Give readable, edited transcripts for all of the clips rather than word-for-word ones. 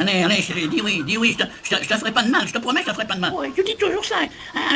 Allez, allez, chérie, dis oui, je te ferai pas de mal, je te promets, je te ferai pas de mal. Ouais, tu dis toujours ça.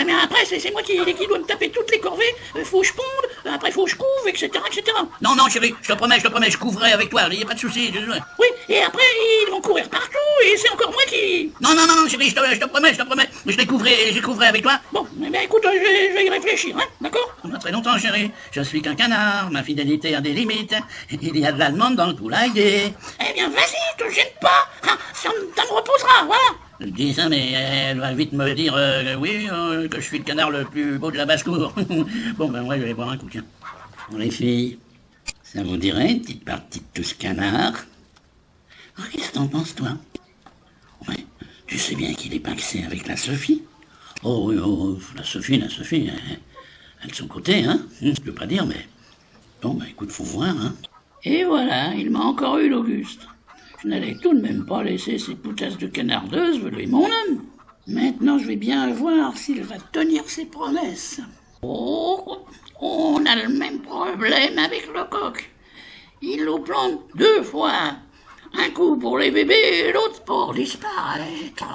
Mais après, c'est moi qui dois me taper toutes les corvées. Faut que je ponde, après faut que je couvre, etc., etc. Non, chérie, je te promets, je couvrerai avec toi, il n'y a pas de souci. Oui, et après, ils vont courir partout, et c'est encore moi qui... Non, chérie, je te promets, je les couvrerai avec toi. Bon, eh bien écoute, je vais y réfléchir, hein, d'accord? Pas très longtemps, chérie, je suis qu'un canard, ma fidélité a des limites, il y a de l'allemande dans le poulailler. Eh bien, vas-y, te gêne pas, hein, ça me reposera, voilà. Je dis ça, mais elle va vite me dire que je suis le canard le plus beau de la basse-cour. Bon, ben moi, je vais boire un coup, tiens. Bon, les filles, ça vous dirait une petite partie de tous canard? Qu'est-ce que t'en penses, toi? Ouais, tu sais bien qu'il est paxé avec la Sophie. Oh oui, la Sophie, elle de son côté, hein. Je peux pas dire, mais... Bon, ben écoute, faut voir, hein. Et voilà, il m'a encore eu l'Auguste. Je n'allais tout de même pas laisser ces poutasses de canardeuses voler mon homme. Maintenant, je vais bien voir s'il va tenir ses promesses. Oh, on a le même problème avec le coq. Il nous plante 2 fois. Un coup pour les bébés et l'autre pour disparaître.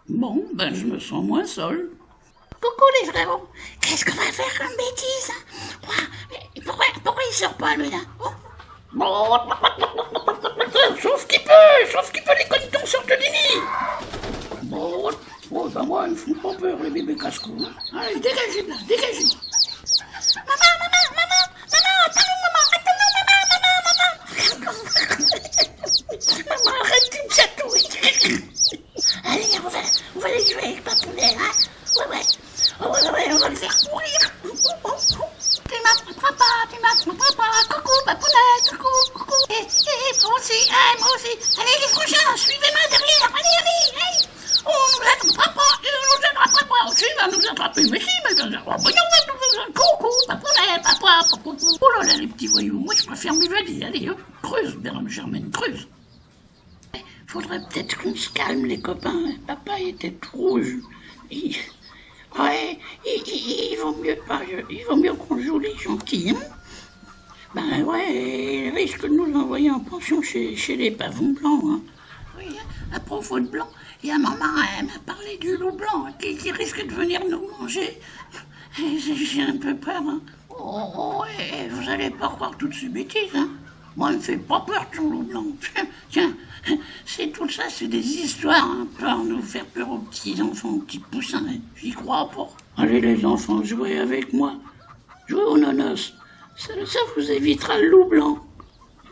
Bon, ben je me sens moins seul. Coucou les frérots. Qu'est-ce qu'on va faire comme bêtise? Pourquoi il sort pas, lui, là? Oh. Sauf qu'il peut, les conitons sortent du nid. Bon, ben moi, ils me font pas peur, les bébés casse-cou. Allez, dégagez de là, dégagez. Maman, maman, arrête de me chatouiller. Allez, on va aller jouer avec Papounet, hein? Ouais, on va le faire courir. Tu m'attraperas, coucou, Papounet, coucou. Et moi aussi. Allez, les prochains, suivez-moi derrière, allez. On nous attrapera pas, tu vas nous attraper, mais si, coucou, Papounet, papa. Oh là là, les petits voyous, moi je préfère m'évader, allez, hop, creuse, Bernard Germaine, creuse. Faudrait peut-être qu'on se calme, les copains, papa était tout rouge. Il vaut mieux qu'on joue les gentils, hein. Ben ouais, il risque de nous envoyer en pension chez les pavons blancs, hein. Oui, à propos de blanc, il y a maman, elle m'a parlé du loup blanc qui risque de venir nous manger. J'ai un peu peur, hein. Oh, vous allez pas croire toutes ces bêtises, hein. Moi, il me fait pas peur ton loup blanc. Tiens, c'est tout ça, c'est des histoires, hein, pour nous faire peur aux petits enfants, aux petits poussins, hein. J'y crois pas. Allez les enfants, jouez avec moi. Jouez aux nonos. Ça vous évitera le loup blanc.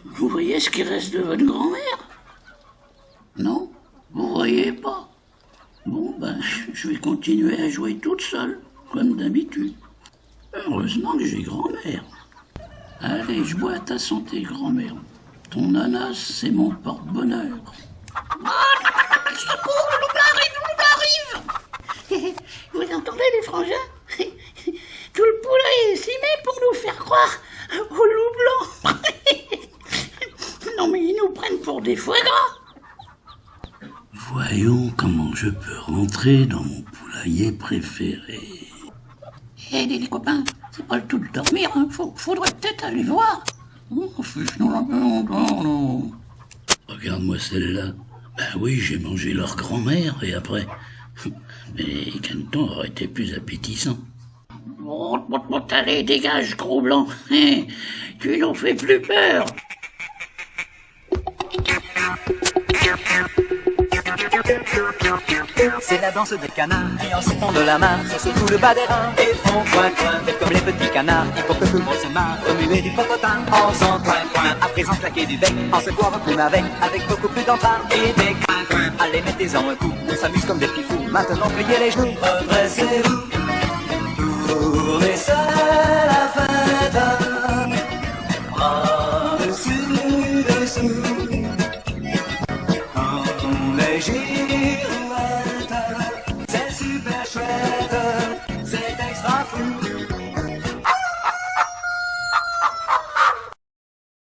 Vous voyez ce qui reste de votre grand-mère? Non? Vous voyez pas? Bon, ben, je vais continuer à jouer toute seule, comme d'habitude. Heureusement que j'ai grand-mère. Allez, je bois à ta santé, grand-mère. Ton ananas, c'est mon porte-bonheur. Secours, le loup arrive. Vous entendez, les frangins? Tout le poulailler s'y met pour nous faire croire au loup blanc. Non, mais ils nous prennent pour des foie gras. Voyons comment je peux rentrer dans mon poulailler préféré. Les copains, c'est pas le tout de dormir, hein. Faudrait peut-être aller voir. Non. Regarde-moi celle-là. Ben oui, j'ai mangé leur grand-mère, et après... Mais Caneton aurait été plus appétissant. Allez, dégage, gros blanc. Tu nous fais plus peur. C'est la danse des canards qui en se font de la marche sur tout le bas des reins et font coin coin, comme les petits canards pour que tout le monde se marre, remuer du popotin en faisant coin coin, à présent claquer du bec, en se boire un coup avec beaucoup plus d'entrain et des coin coin. Allez, mettez-en un coup, on s'amuse comme des petits fous. Maintenant pliez les genoux, redressez-vous, tournez seul la fête, bras dessous. Les girouettes, c'est super chouette, c'est extra fou.